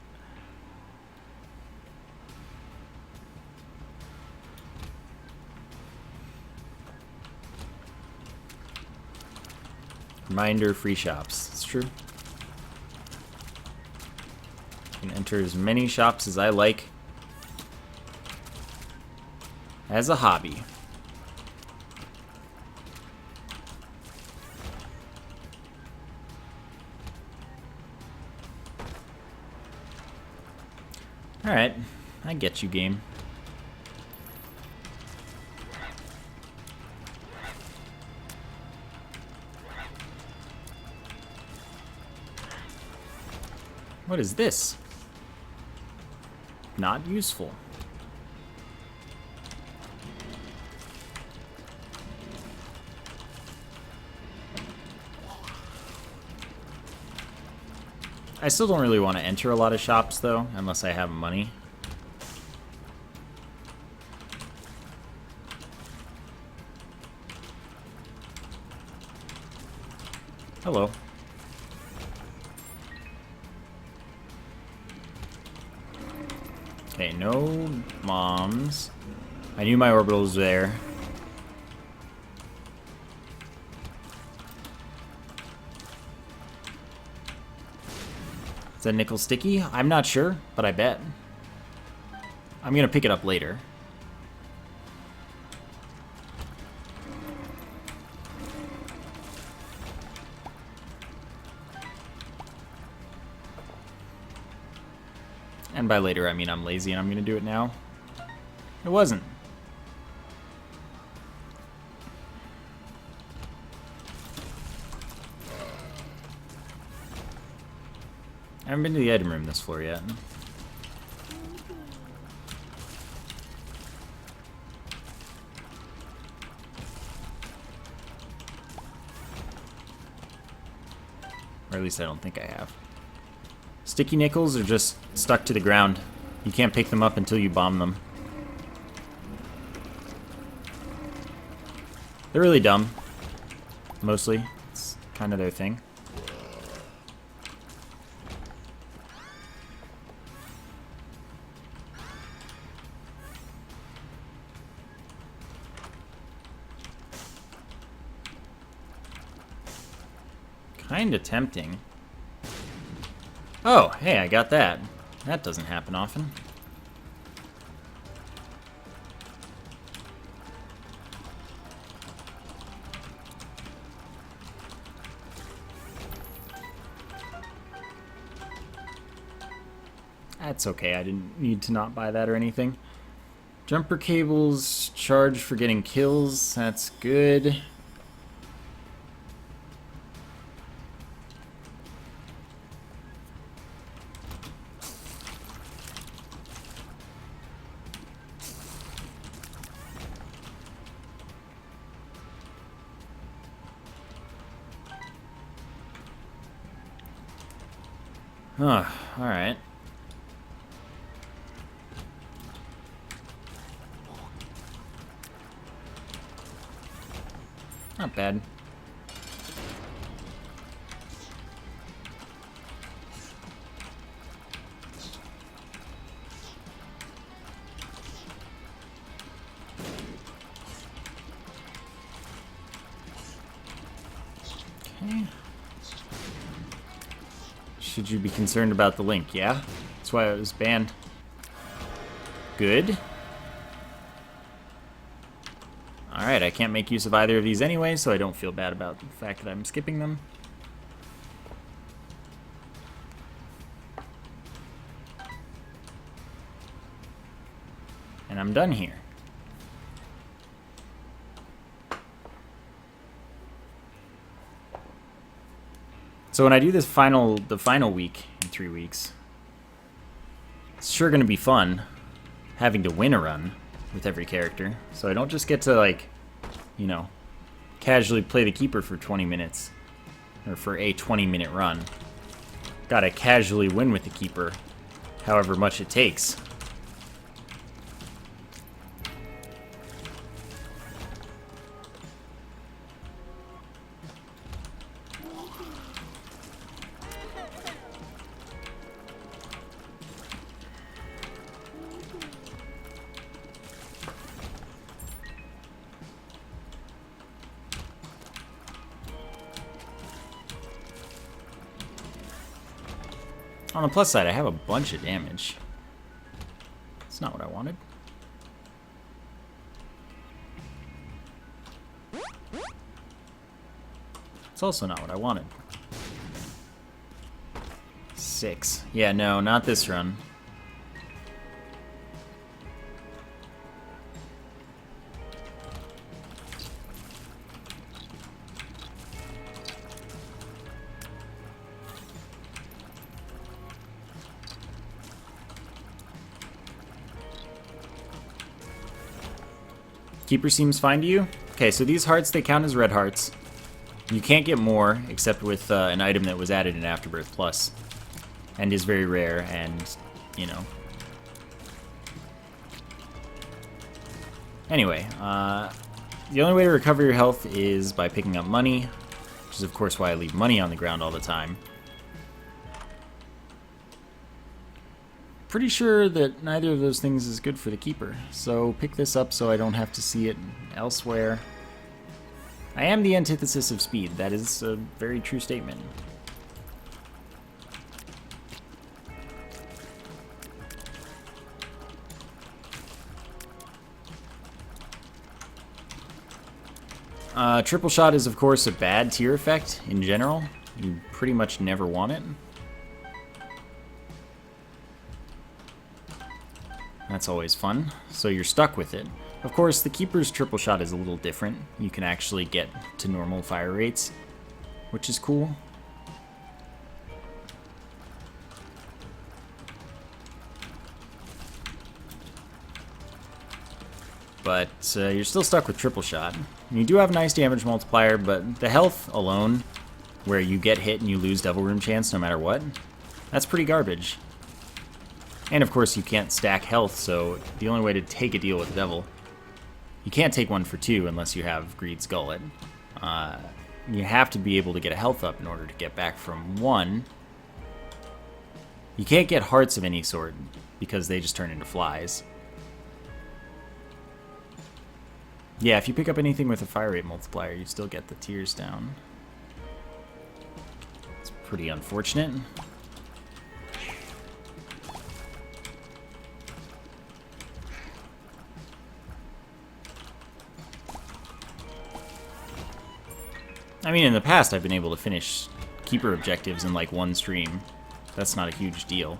Reminder, free shops. It's true. I can enter as many shops as I like as a hobby. Alright, I get you, game. What is this? Not useful. I still don't really want to enter a lot of shops, though, unless I have money. Hello. Okay, no moms. I knew my orbital was there. Is that nickel sticky? I'm not sure, but I bet. I'm gonna pick it up later. And by later, I mean I'm lazy and I'm gonna do it now. It wasn't. I haven't been to the item room this floor yet. Or at least I don't think I have. Sticky nickels are just stuck to the ground. You can't pick them up until you bomb them. They're really dumb. Mostly. It's kind of their thing. Kinda tempting. Oh, hey, I got that. That doesn't happen often. That's okay, I didn't need to not buy that or anything. Jumper cables charge for getting kills. That's good. Huh, alright. Not bad. Okay. Should you be concerned about the link? Yeah? That's why it was banned. Good. Alright, I can't make use of either of these anyway, so I don't feel bad about the fact that I'm skipping them. And I'm done here. So when I do this the final week in 3 weeks, it's sure going to be fun having to win a run with every character. So I don't just get to, like, you know, casually play the keeper for 20 minutes, or for a 20-minute run. Gotta casually win with the keeper, however much it takes. On the plus side, I have a bunch of damage. That's not what I wanted. It's also not what I wanted. 6. Yeah, no, not this run. Keeper seems fine to you? Okay, so these hearts, they count as red hearts. You can't get more except with an item that was added in Afterbirth Plus. And is very rare and, you know. Anyway, the only way to recover your health is by picking up money, which is of course why I leave money on the ground all the time. Pretty sure that neither of those things is good for the keeper, so pick this up so I don't have to see it elsewhere. I am the antithesis of speed. That is a very true statement. Triple shot is of course a bad tier effect in general. You pretty much never want it. That's always fun, so you're stuck with it. Of course, the Keeper's triple shot is a little different. You can actually get to normal fire rates, which is cool. But you're still stuck with triple shot. You do have a nice damage multiplier, but the health alone, where you get hit and you lose Devil Room chance no matter what, that's pretty garbage. And of course you can't stack health, so the only way to take a deal with Devil, you can't take one for 2 unless you have Greed's Gullet. You have to be able to get a health up in order to get back from 1. You can't get hearts of any sort because they just turn into flies. Yeah, if you pick up anything with a fire rate multiplier, you still get the tiers down. It's pretty unfortunate. I mean, in the past, I've been able to finish Keeper objectives in like 1 stream. That's not a huge deal.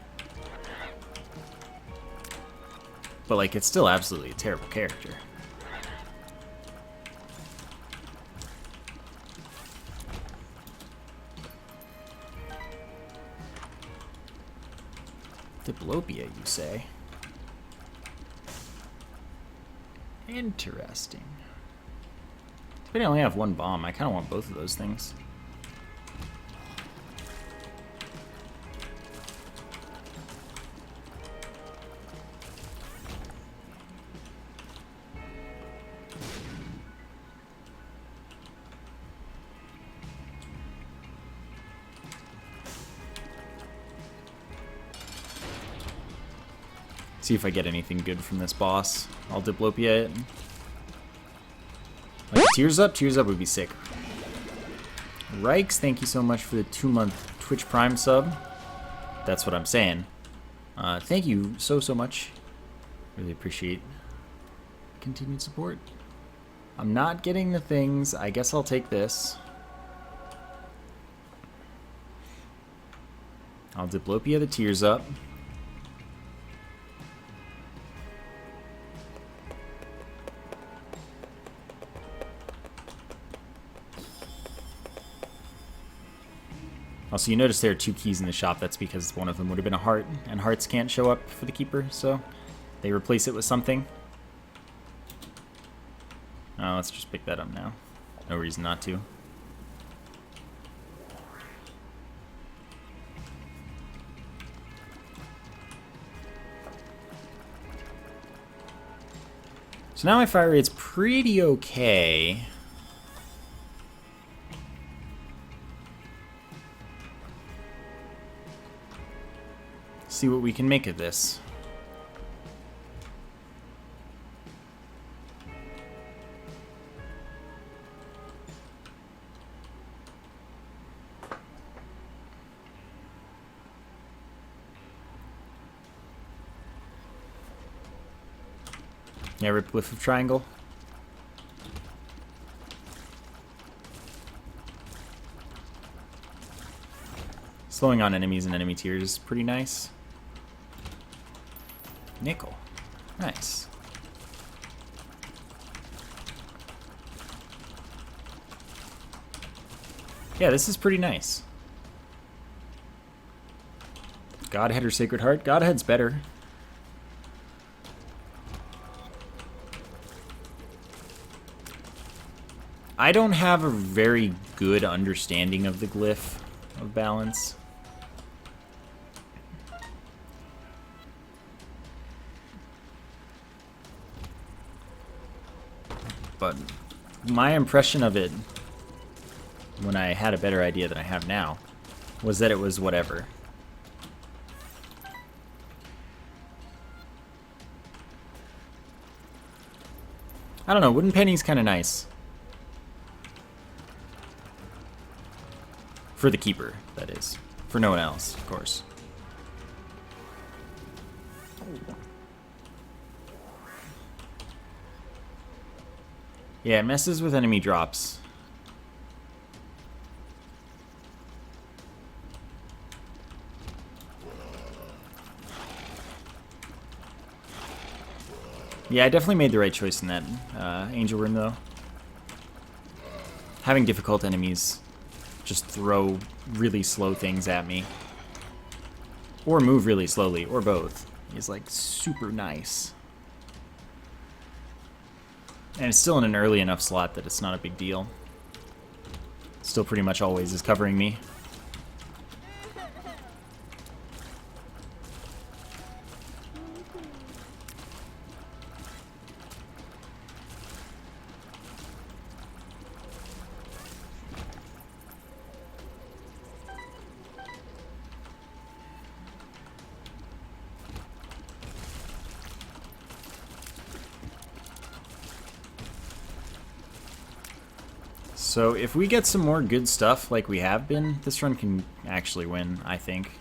But, like, it's still absolutely a terrible character. Diplopia, you say? Interesting. But I only have one bomb. I kind of want both of those things. See if I get anything good from this boss. I'll Diplopia it. Like, Tears Up? Tears Up would be sick. Rikes, thank you so much for the 2-month Twitch Prime sub. That's what I'm saying. Thank you so much. Really appreciate continued support. I'm not getting the things. I guess I'll take this. I'll Diplopia the Tears Up. Also, you notice there are 2 keys in the shop. That's because one of them would have been a heart, and hearts can't show up for the keeper, so they replace it with something. Oh, let's just pick that up now. No reason not to. So now my fire rate's pretty okay. See what we can make of this. Yeah, rip whiff of triangle. Slowing on enemies and enemy tiers is pretty nice. Nickel. Nice. Yeah, this is pretty nice. Godhead or Sacred Heart? Godhead's better. I don't have a very good understanding of the glyph of balance. But my impression of it, when I had a better idea than I have now, was that it was whatever. I don't know, Wooden Penny's kind of nice. For the keeper, that is. For no one else, of course. Yeah, it messes with enemy drops. Yeah, I definitely made the right choice in that Angel Room, though. Having difficult enemies just throw really slow things at me. Or move really slowly, or both. Is like super nice. And it's still in an early enough slot that it's not a big deal. Still pretty much always is covering me. So if we get some more good stuff like we have been, this run can actually win, I think.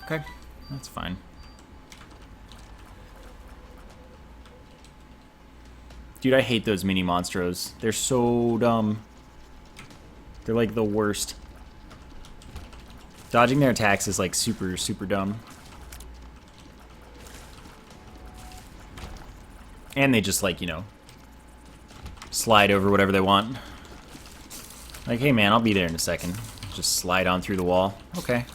Okay, that's fine. Dude, I hate those mini monstros. They're so dumb. They're like the worst. Dodging their attacks is like super, super dumb. And they just like, you know, slide over whatever they want. Like, hey man, I'll be there in a second. Just slide on through the wall. Okay.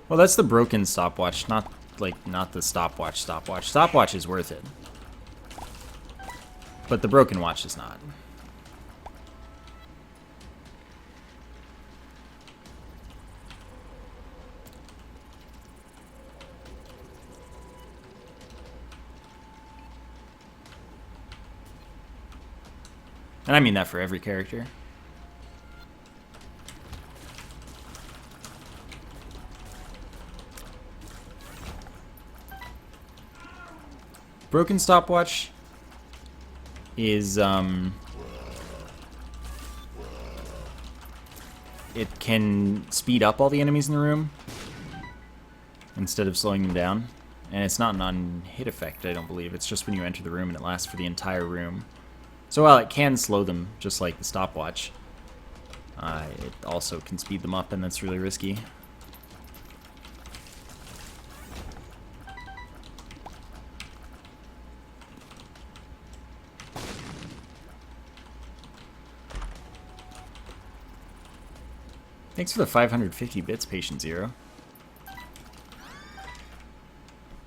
Well, that's the broken stopwatch, not the stopwatch. Stopwatch is worth it. But the broken watch is not. And I mean that for every character. Broken stopwatch is, it can speed up all the enemies in the room instead of slowing them down. And it's not an on-hit effect, I don't believe. It's just when you enter the room and it lasts for the entire room. So while it can slow them, just like the stopwatch, it also can speed them up, and that's really risky. Thanks for the 550 bits, Patient Zero.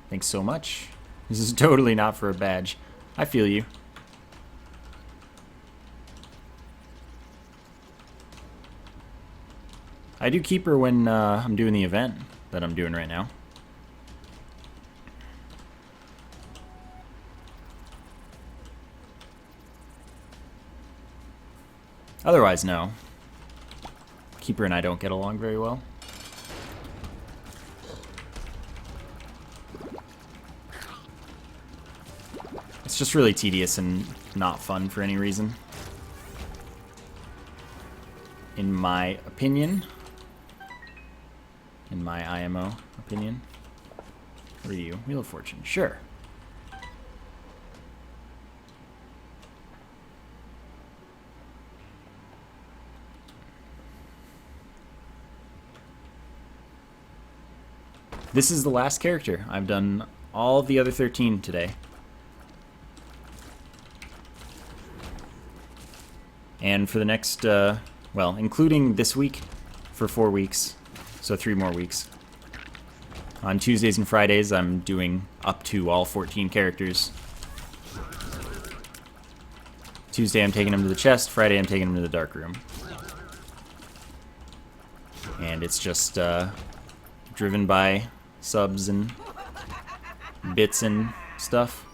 Thanks so much. This is totally not for a badge. I feel you. I do keep her when I'm doing the event that I'm doing right now. Otherwise, no. Keeper and I don't get along very well. It's just really tedious and not fun for any reason. In my opinion. In my IMO opinion. What are you? Wheel of Fortune. Sure. This is the last character. I've done all of the other 13 today. And for the next, well, including this week, for 4 weeks. So 3 more weeks. On Tuesdays and Fridays, I'm doing up to all 14 characters. Tuesday, I'm taking them to the chest. Friday, I'm taking them to the dark room. And it's just driven by subs and bits and stuff.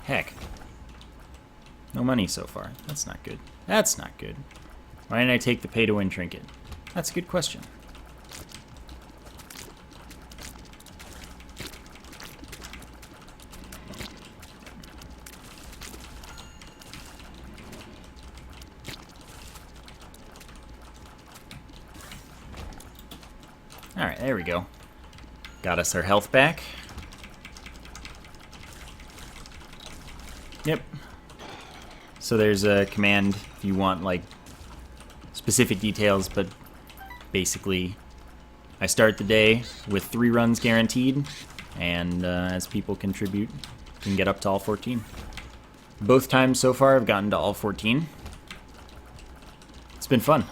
Heck. No money so far. That's not good. That's not good. Why didn't I take the pay-to-win trinket? That's a good question. Alright, there we go. Got us our health back. Yep. So there's a command if you want, like, specific details, but basically I start the day with 3 runs guaranteed, and as people contribute, you can get up to all 14. Both times so far I've gotten to all 14. It's been fun.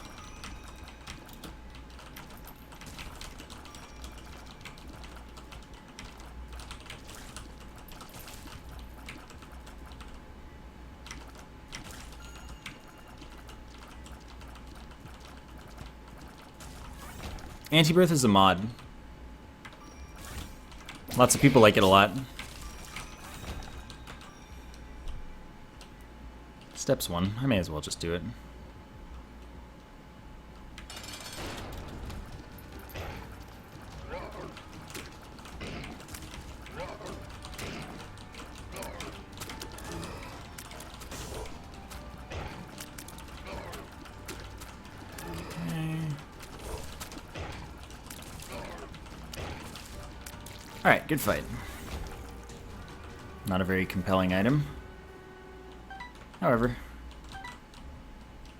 Afterbirth is a mod. Lots of people like it a lot. Steps 1. I may as well just do it. Alright, good fight. Not a very compelling item. However,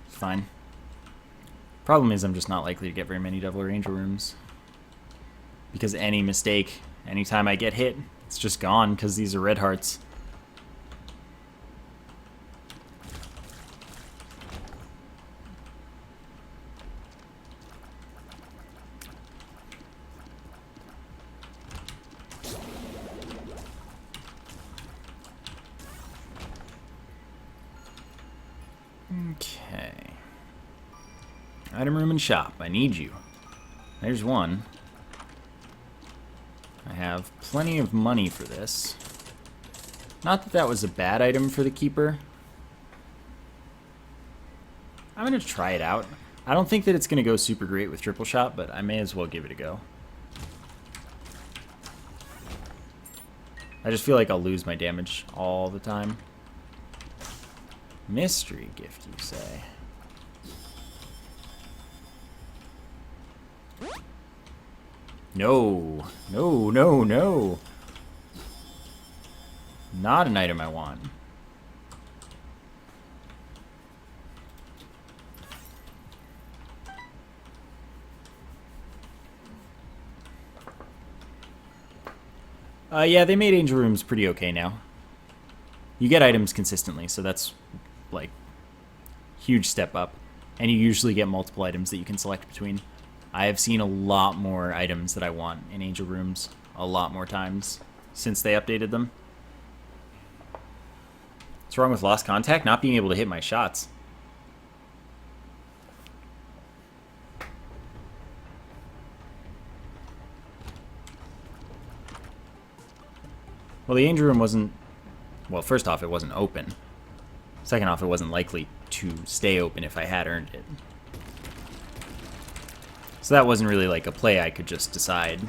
it's fine. Problem is I'm just not likely to get very many Devil or Angel rooms. Because any mistake, anytime I get hit, it's just gone because these are red hearts. Okay. Item room and shop. I need you. There's one. I have plenty of money for this. Not that that was a bad item for the keeper. I'm going to try it out. I don't think that it's going to go super great with triple shot, but I may as well give it a go. I just feel like I'll lose my damage all the time. Mystery gift, you say? No. No, no, no. Not an item I want. Yeah, they made Angel Rooms pretty okay now. You get items consistently, so that's, like, huge step up. And you usually get multiple items that you can select between. I have seen a lot more items that I want in Angel Rooms a lot more times since they updated them. What's wrong with Lost Contact? Not being able to hit my shots. Well, the Angel Room wasn't... Well, first off, it wasn't open. Second off, it wasn't likely to stay open if I had earned it. So that wasn't really like a play I could just decide.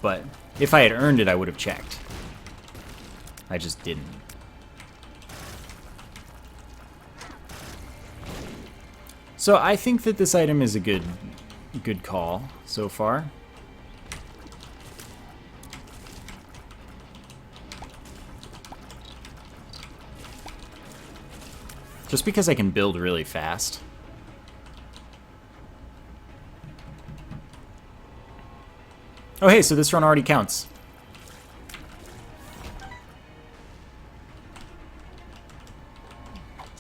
But if I had earned it, I would have checked. I just didn't. So I think that this item is a good call so far. Just because I can build really fast. Oh hey, so this run already counts.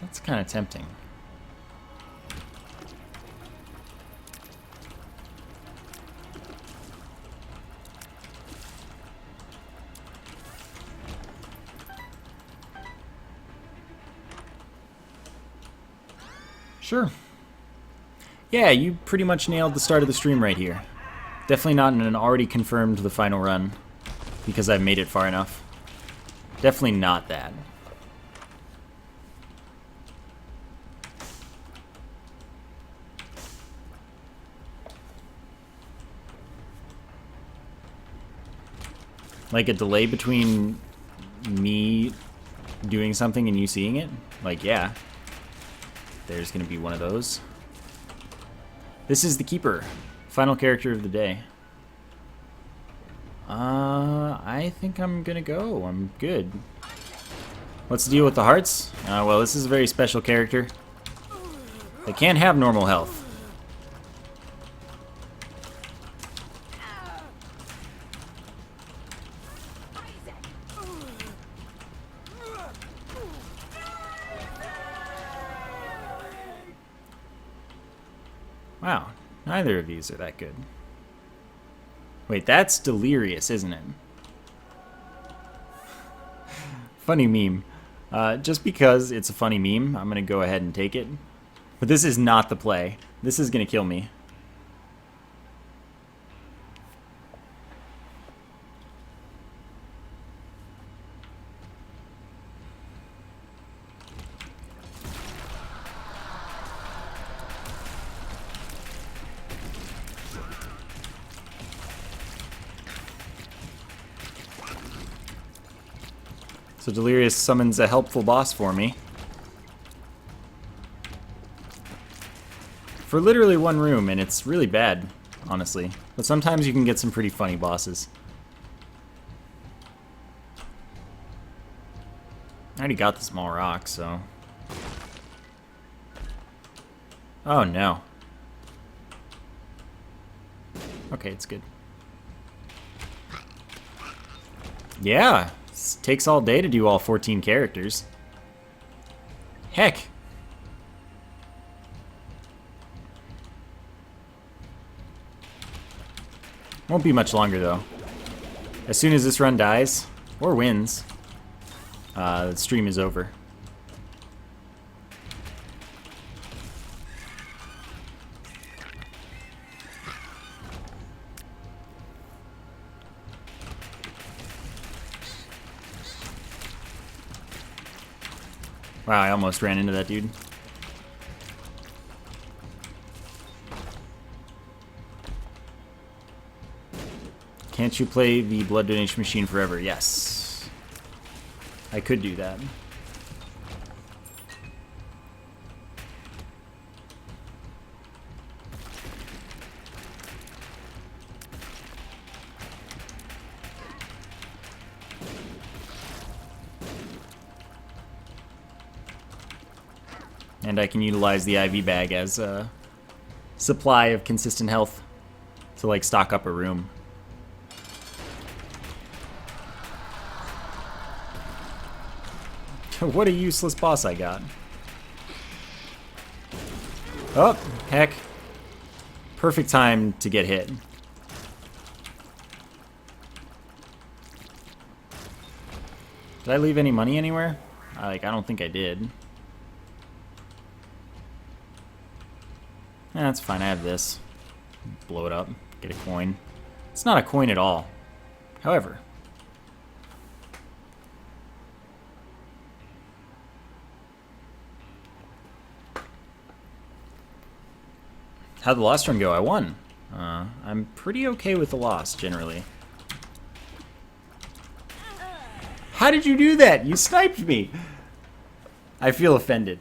That's kind of tempting. Sure. Yeah, you pretty much nailed the start of the stream right here. Definitely not in an already confirmed the final run, because I've made it far enough. Definitely not that. Like a delay between me doing something and you seeing it? Like, yeah. There's gonna be one of those. This is the Keeper. Final character of the day. I think I'm gonna go. I'm good. What's the deal with the hearts? Well, this is a very special character. They can't have normal health. Wow, neither of these are that good. Wait, that's delirious, isn't it? Funny meme. Just because it's a funny meme, I'm going to go ahead and take it. But this is not the play. This is going to kill me. So Delirious summons a helpful boss for me. For literally one room, and it's really bad, honestly. But sometimes you can get some pretty funny bosses. I already got the small rock, so... Oh, no. Okay, it's good. Yeah, it takes all day to do all 14 characters. Heck. Won't be much longer, though. As soon as this run dies, or wins, the stream is over. Wow, I almost ran into that dude. Can't you play the blood donation machine forever? Yes. I could do that. And I can utilize the IV bag as a supply of consistent health to like stock up a room. What a useless boss I got. Oh, heck. Perfect time to get hit. Did I leave any money anywhere? I don't think I did. That's fine, I have this. Blow it up, get a coin. It's not a coin at all. However. How'd the lost run go? I won. I'm pretty okay with the loss, generally. How did you do that? You sniped me! I feel offended.